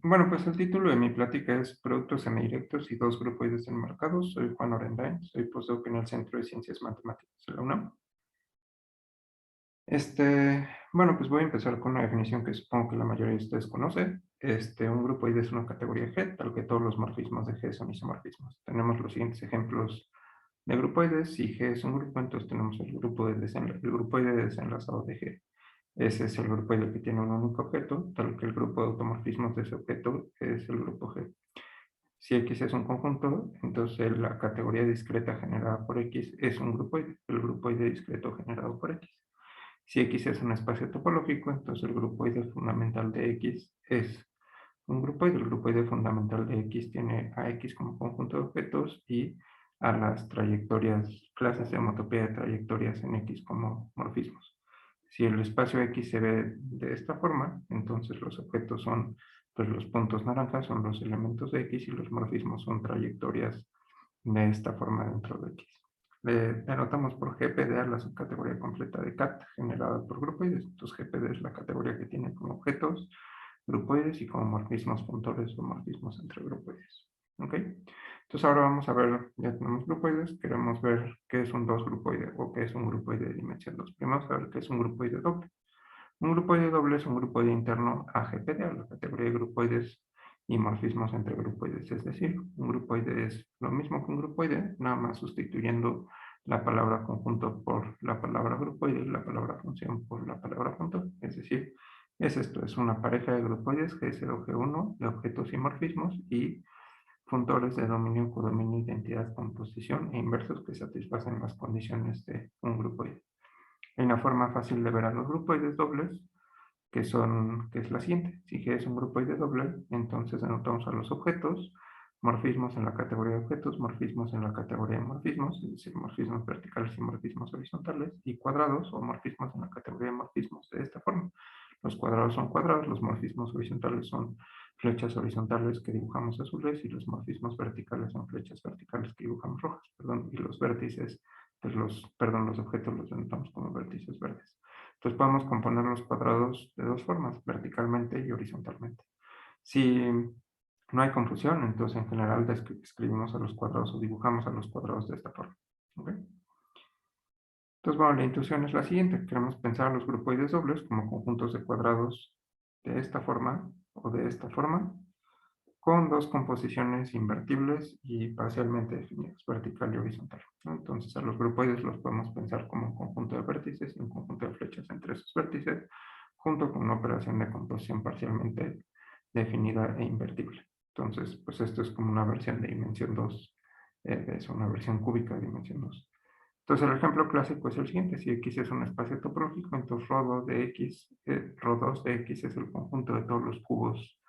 Bueno, pues el título de mi plática es Productos semidirectos y dos grupoides enmarcados. Soy Juan Orendain, soy postdoc en el Centro de Ciencias Matemáticas de la UNAM. Bueno, pues voy a empezar con una definición que supongo que la mayoría de ustedes conoce. Un grupoide es una categoría G, tal que todos los morfismos de G son isomorfismos. Tenemos los siguientes ejemplos de grupoides. Si G es un grupo, entonces tenemos el grupoide desenlazado de G. Ese es el grupoide que tiene un único objeto, tal que el grupo de automorfismos de ese objeto es el grupo G. Si X es un conjunto, entonces la categoría discreta generada por X es un grupoide, el grupoide discreto generado por X. Si X es un espacio topológico, entonces el grupoide fundamental de X es un grupoide. El grupoide fundamental de X tiene a X como conjunto de objetos y a las trayectorias, clases de homotopía de trayectorias en X como morfismos. Si el espacio X se ve de esta forma, entonces los objetos son, pues los puntos naranjas son los elementos de X y los morfismos son trayectorias de esta forma dentro de X. Le denotamos por GPD a la subcategoría completa de CAT generada por grupoides. Entonces GPD es la categoría que tiene como objetos grupoides y como morfismos puntores o morfismos entre grupoides. ¿Ok? Entonces ahora vamos a ver, ya tenemos grupoides, queremos ver qué es un dos grupoide o qué es un grupoide de dimensión 2. Primero vamos a ver qué es un grupoide doble. Un grupoide doble es un grupoide interno a GPD, a la categoría de grupoides y morfismos entre grupoides. Es decir, un grupoide es lo mismo que un grupoide, nada más sustituyendo la palabra conjunto por la palabra grupoide y la palabra función por la palabra punto. Es decir, es una pareja de grupoides G0, G1 de objetos y morfismos y funtores de dominio, codominio, identidad, composición e inversos que satisfacen las condiciones de un grupoide. Hay una forma fácil de ver a los grupoides dobles, que es la siguiente. Si G es un grupoide doble, entonces anotamos a los objetos, morfismos en la categoría de objetos, morfismos en la categoría de morfismos, es decir, morfismos verticales y morfismos horizontales, y cuadrados o morfismos en la categoría de morfismos de esta forma. Los cuadrados son cuadrados, los morfismos horizontales son flechas horizontales que dibujamos azules y los morfismos verticales son flechas verticales que dibujamos rojas, y los vértices, pues los objetos los denotamos como vértices verdes. Entonces podemos componer los cuadrados de dos formas, verticalmente y horizontalmente. Si no hay confusión, entonces en general escribimos a los cuadrados o dibujamos a los cuadrados de esta forma. ¿Okay? Entonces, bueno, la intuición es la siguiente. Queremos pensar los grupoides dobles como conjuntos de cuadrados de esta forma o de esta forma, con dos composiciones invertibles y parcialmente definidas, vertical y horizontal, ¿no? Entonces, a los grupoides los podemos pensar como un conjunto de vértices y un conjunto de flechas entre esos vértices, junto con una operación de composición parcialmente definida e invertible. Entonces, pues esto es como una versión de dimensión 2, es una versión cúbica de dimensión 2. Entonces, el ejemplo clásico es el siguiente. Si X es un espacio topológico, entonces ρ2 de X, ρ2 de X es el conjunto de todos los cubos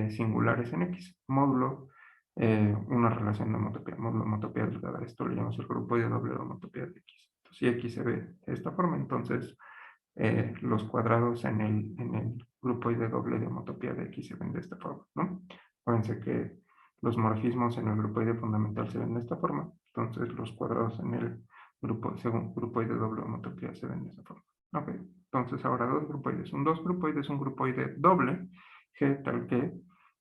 singulares en X, módulo una relación de homotopía, módulo homotopía delgada. Esto lo llamamos el grupoide doble de homotopía de X. Entonces, si X se ve de esta forma, entonces los cuadrados en el grupoide doble de homotopía de X se ven de esta forma, ¿no? Acuérdense que los morfismos en el grupoide fundamental se ven de esta forma, entonces los cuadrados en el según grupoide doble de homotopía se ven de esta forma. Ok, entonces ahora dos grupoides. Un dos grupoide es un grupoide doble, G tal que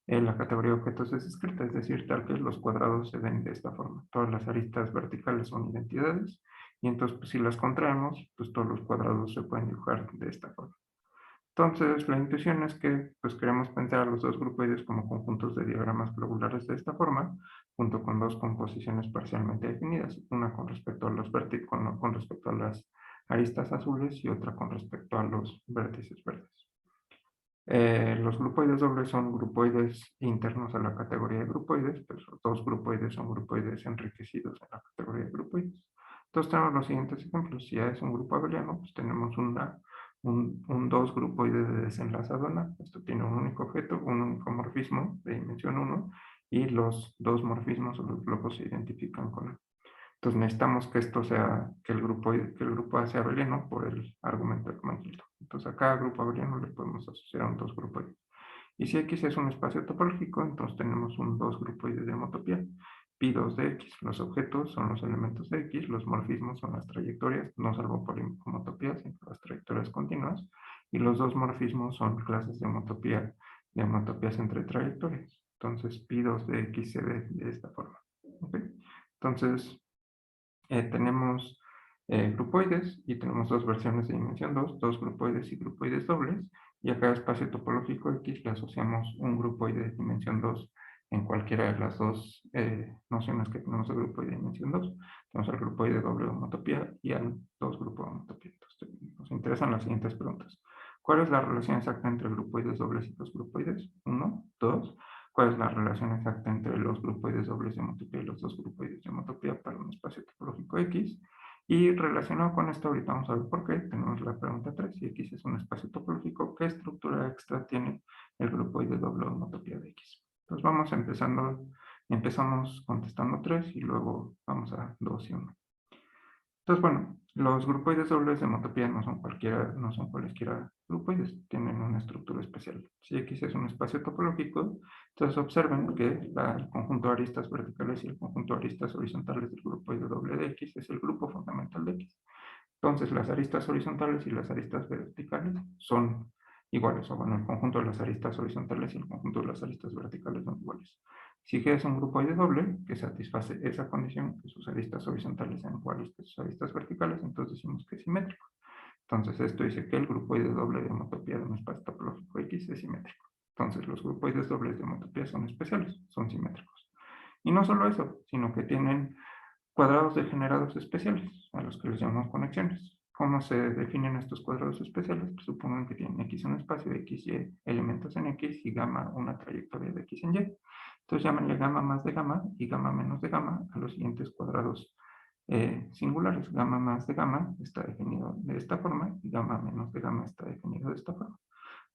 la categoría de objetos es discreta, es decir, tal que los cuadrados se ven de esta forma. Todas las aristas verticales son identidades y entonces pues, si las contraemos, pues todos los cuadrados se pueden dibujar de esta forma. Entonces, la intuición es que pues, queremos pensar a los dos grupoides como conjuntos de diagramas globulares de esta forma, junto con dos composiciones parcialmente definidas, una con respecto a los con respecto a las aristas azules y otra con respecto a los vértices verdes. Los grupoides dobles son grupoides internos a la categoría de grupoides, pues los dos grupoides son grupoides enriquecidos en la categoría de grupoides. Entonces tenemos los siguientes ejemplos. Si A es un grupo abeliano, pues tenemos un dos grupoide de desenlazado en A. Esto tiene un único objeto, un único morfismo de dimensión 1 y los dos morfismos o los globos se identifican con A. Entonces necesitamos que esto sea, que el grupo A sea abeliano por el argumento de Mann-Hilton. Entonces a cada grupo abeliano le podemos asociar un dos grupoide. Y si X es un espacio topológico, entonces tenemos un dos grupoide de homotopía. Pi2 de X, los objetos son los elementos de X, los morfismos son las trayectorias, no salvo por homotopía, sino las trayectorias continuas, y los dos morfismos son clases de homotopía de homotopías entre trayectorias. Entonces, pi2 de x se ve de esta forma. ¿Okay? Entonces, tenemos grupoides y tenemos dos versiones de dimensión 2, dos grupoides y grupoides dobles, y a cada espacio topológico X le asociamos un grupoide de dimensión 2 en cualquiera de las dos nociones que tenemos de grupoide de dimensión 2. Tenemos al grupoide doble de homotopía y al dos grupo de homotopía. Entonces, nos interesan las siguientes preguntas. ¿Cuál es la relación exacta entre grupoides dobles y los grupoides? 1, 2. ¿Cuál es la relación exacta entre los grupoides dobles de homotopía y los dos grupoides de homotopía para un espacio topológico X? Y relacionado con esto, ahorita vamos a ver por qué. Tenemos la pregunta 3. Si X es un espacio topológico, ¿qué estructura extra tiene el grupoide doble de homotopía de X? Entonces vamos empezamos contestando 3 y luego vamos a 2 y 1. Entonces, bueno, los grupoides dobles de homotopía no son cualesquiera grupoides, tienen una estructura especial. Si X es un espacio topológico, entonces observen que el conjunto de aristas verticales y el conjunto de aristas horizontales del grupoide doble de X es el grupo fundamental de X. Entonces, las aristas horizontales y las aristas verticales son iguales, o bueno, el conjunto de las aristas horizontales y el conjunto de las aristas verticales son iguales. Si G es un grupoide doble que satisface esa condición, que sus aristas horizontales sean iguales que sus aristas verticales, entonces decimos que es simétrico. Entonces, esto dice que el grupoide doble de homotopía de un espacio topológico X es simétrico. Entonces, los grupoides dobles de homotopía son especiales, son simétricos. Y no solo eso, sino que tienen cuadrados degenerados especiales, a los que les llamamos conexiones. ¿Cómo se definen estos cuadrados especiales? Pues supongan que tienen X un espacio, X, Y elementos en X y gamma una trayectoria de X en Y. Entonces llámenle gamma más de gamma y gamma menos de gamma a los siguientes cuadrados singulares. Gamma más de gamma está definido de esta forma y gamma menos de gamma está definido de esta forma.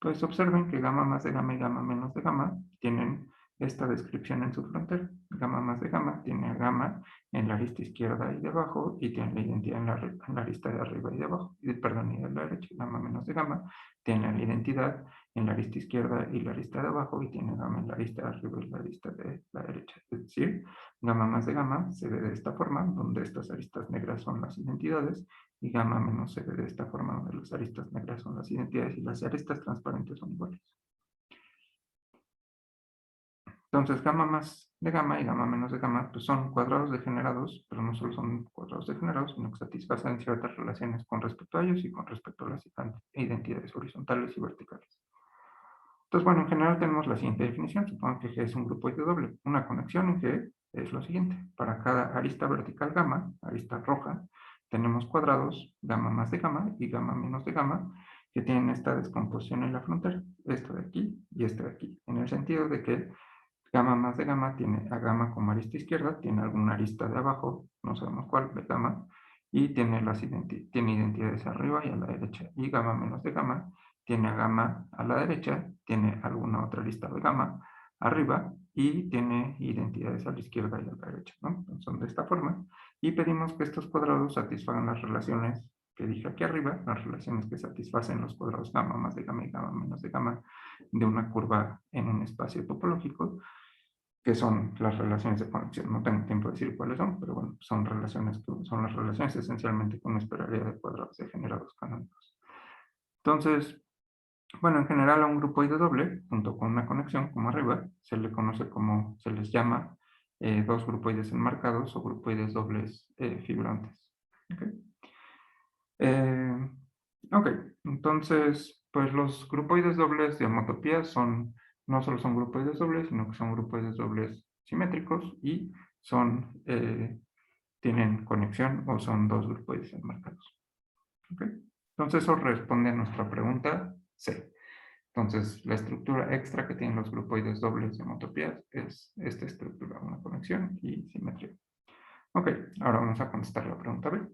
Pues observen que gamma más de gamma y gamma menos de gamma tienen esta descripción en su frontera. Gamma más de gamma tiene a gamma en la arista izquierda y de abajo y tiene la identidad en la arista de arriba y de abajo, perdón, y de la derecha. Gamma menos de gamma tiene la identidad en la arista izquierda y la arista de abajo y tiene gamma en la arista de arriba y la arista de la derecha. Es decir, gamma más de gamma se ve de esta forma, donde estas aristas negras son las identidades, y gamma menos se ve de esta forma, donde las aristas negras son las identidades y las aristas transparentes son iguales. Entonces, gamma más de gamma y gamma menos de gamma pues son cuadrados degenerados, pero no solo son cuadrados degenerados, sino que satisfacen ciertas relaciones con respecto a ellos y con respecto a las identidades horizontales y verticales. Entonces, bueno, en general tenemos la siguiente definición. Supongo que G es un grupoide doble. Una conexión en G es lo siguiente. Para cada arista vertical gamma, arista roja, tenemos cuadrados gamma más de gamma y gamma menos de gamma que tienen esta descomposición en la frontera. Esto de aquí y este de aquí. En el sentido de que gamma más de gamma tiene a gamma como arista izquierda, tiene alguna arista de abajo, no sabemos cuál, de gamma, y tiene identidades arriba y a la derecha. Y gamma menos de gamma tiene a gamma a la derecha, tiene alguna otra lista de gamma arriba y tiene identidades a la izquierda y a la derecha, ¿no? Son de esta forma. Y pedimos que estos cuadrados satisfagan las relaciones que dije aquí arriba, las relaciones que satisfacen los cuadrados gamma más de gamma y gamma menos de gamma de una curva en un espacio topológico, que son las relaciones de conexión. No tengo tiempo de decir cuáles son, pero bueno, son las relaciones esencialmente que uno esperaría de cuadrados degenerados canónicos. Entonces, bueno, en general a un grupoide doble, junto con una conexión, como arriba, se les llama dos grupoides enmarcados o grupoides dobles figurantes. Ok, entonces, pues los grupoides dobles de homotopía no solo son grupoides dobles, sino que son grupoides dobles simétricos y tienen conexión o son dos grupoides enmarcados. ¿Okay? Entonces eso responde a nuestra pregunta C. Entonces la estructura extra que tienen los grupoides dobles de homotopías es esta estructura, una conexión y simetría. Ok, ahora vamos a contestar la pregunta B.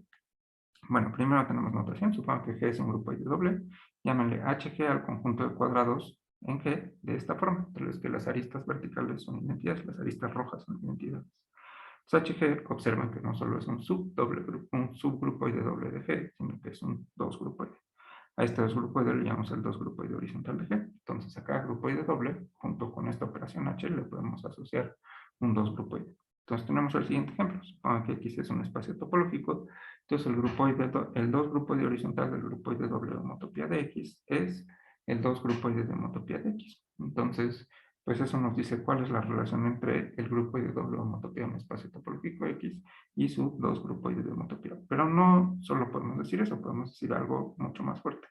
Bueno, primero tenemos notación, supongo que G es un grupoide doble, llámenle HG al conjunto de cuadrados en G de esta forma, de los que las aristas verticales son identidades, las aristas rojas son identidades. Entonces HG, observen que no solo es un subgrupoide doble de G, sino que es un dos grupoide. A este dos grupoide le llamamos el dos grupoide horizontal de G. Entonces a cada grupoide doble, junto con esta operación H, le podemos asociar un dos grupoide. Entonces tenemos el siguiente ejemplo. Supongan que X es un espacio topológico. Entonces el dos grupoide horizontal del grupoide doble de homotopía de X es el 2 grupoide de homotopía de X. Entonces, pues eso nos dice cuál es la relación entre el grupoide doble homotopía en espacio topológico X y su 2 grupoide de homotopía. Pero no solo podemos decir eso, podemos decir algo mucho más fuerte.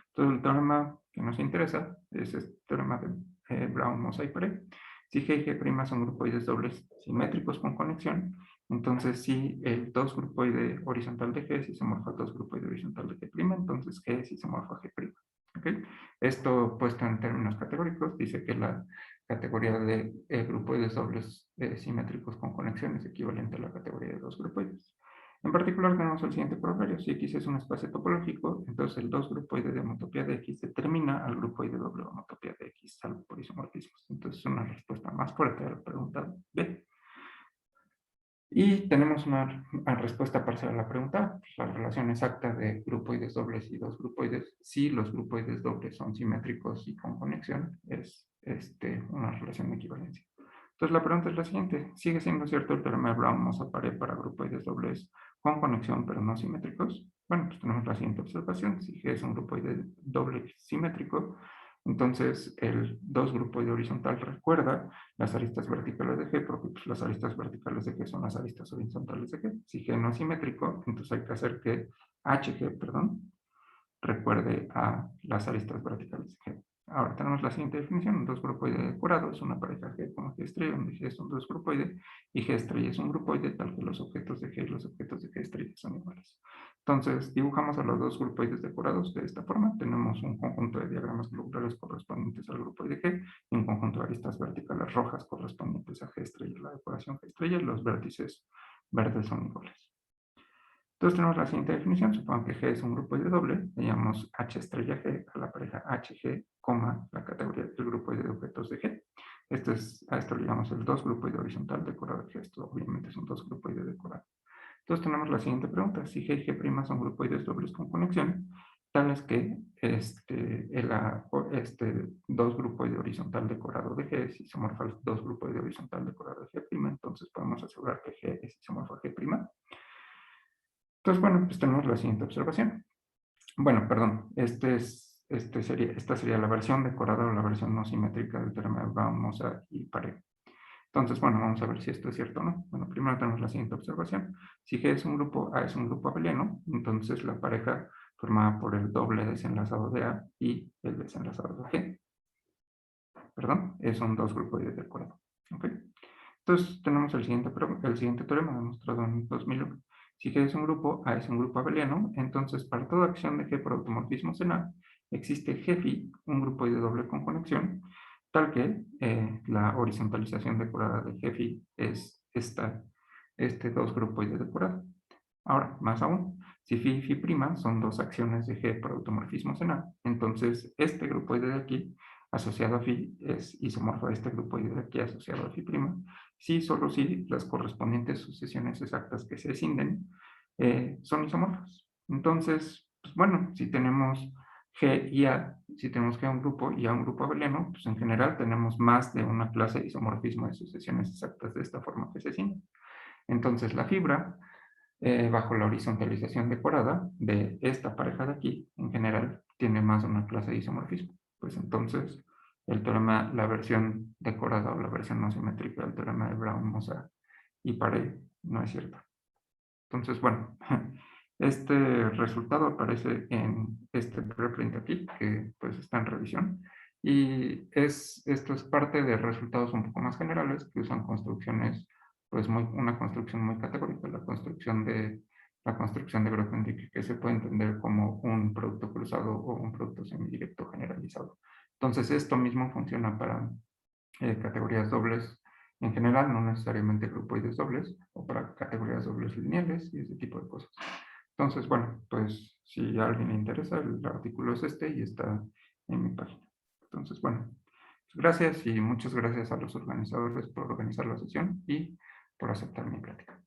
Entonces, el teorema que nos interesa es este teorema de Brown-Mosaic-Paré. Si G y G' son grupoides dobles simétricos con conexión, entonces si el 2 grupoide horizontal de G es isomorfo al 2 grupoide horizontal de G', entonces G es isomorfo a G'. ¿Okay? Esto puesto en términos categóricos dice que la categoría de grupoides dobles simétricos con conexión es equivalente a la categoría de 2 grupoides. En particular tenemos el siguiente proverbio: si X es un espacio topológico, entonces el 2 grupoide de homotopía de X determina al grupoide doble homotopía de X, salvo por isomorfismos. Entonces es una respuesta más fuerte a la pregunta B. Y tenemos una respuesta parcial a la pregunta: la relación exacta de grupoides dobles y 2 grupoides, si los grupoides dobles son simétricos y con conexión, es una relación de equivalencia. Entonces la pregunta es la siguiente: ¿sigue siendo cierto el teorema de Brown-Mosaic-Paré para grupoides dobles con conexión pero no simétricos? Bueno, pues tenemos la siguiente observación: si G es un grupoide doble simétrico, entonces el 2 grupoide horizontal recuerda las aristas verticales de G, porque pues, las aristas verticales de G son las aristas horizontales de G. Si G no es simétrico, entonces hay que hacer que HG, recuerde a las aristas verticales de G. Ahora tenemos la siguiente definición: un 2 grupoide decorado es una pareja G con G estrella, donde G es un 2 grupoide y G estrella es un grupoide, tal que los objetos de G y los objetos de G estrella son iguales. Entonces, dibujamos a los 2 grupoides decorados de esta forma. Tenemos un conjunto de diagramas globulares correspondientes al grupoide G y un conjunto de aristas verticales rojas correspondientes a G estrella. La decoración G estrella y los vértices verdes son iguales. Entonces tenemos la siguiente definición: supongo que G es un grupoide doble, le llamamos H estrella G a la pareja HG, la categoría del grupoide de objetos de G. A esto le llamamos el 2 grupoide horizontal decorado de G. Esto obviamente es un 2 grupoide decorado. Entonces tenemos la siguiente pregunta: si G y G' son grupoides dobles con conexión, tales que el 2 grupoide horizontal decorado de G es isomorfo al 2 grupoide horizontal decorado de G', entonces podemos asegurar que G es isomorfo a G'. Entonces, bueno, pues tenemos la siguiente observación. Bueno, perdón, esta sería la versión decorada o la versión no simétrica del teorema de Brown-Mosaic-Paré. Entonces, bueno, vamos a ver si esto es cierto o no. Bueno, primero tenemos la siguiente observación: si G es un grupo, A es un grupo abeliano, entonces la pareja formada por el doble desenlazado de A y el desenlazado de G, es un 2 grupoide decorado. ¿Okay? Entonces tenemos el siguiente teorema demostrado en 2001. Si G es un grupo, A es un grupo abeliano, entonces para toda acción de G por automorfismos en A, existe G', un grupoide doble con conexión, tal que la horizontalización decorada de G' es este 2 grupoide decorado. Ahora, más aún, si Φ y Φ' son dos acciones de G por automorfismos en A, entonces este grupoide de aquí asociado a Φ es isomorfo a este grupoide de aquí asociado a Φ', si solo si las correspondientes sucesiones exactas que se escinden son isomorfas. Entonces, pues bueno, si tenemos G y A, si tenemos G a un grupo y A un grupo abeliano, pues en general tenemos más de una clase de isomorfismo de sucesiones exactas de esta forma que se escinden. Entonces la fibra, bajo la horizontalización decorada de esta pareja de aquí, en general, tiene más de una clase de isomorfismo. Pues entonces, la versión decorada o la versión no simétrica del teorema de Brown-Mosaic-Paré no es cierta. Entonces, bueno, este resultado aparece en este preprint aquí, que pues está en revisión. Y esto es parte de resultados un poco más generales que usan construcciones, pues una construcción muy categórica, la construcción de Grothendieck, que se puede entender como un producto cruzado o un producto semidirecto generalizado. Entonces esto mismo funciona para categorías dobles en general, no necesariamente grupoides dobles, o para categorías dobles lineales y ese tipo de cosas. Entonces, bueno, pues si a alguien le interesa, el artículo es y está en mi página. Entonces, bueno, pues gracias y muchas gracias a los organizadores por organizar la sesión y por aceptar mi plática.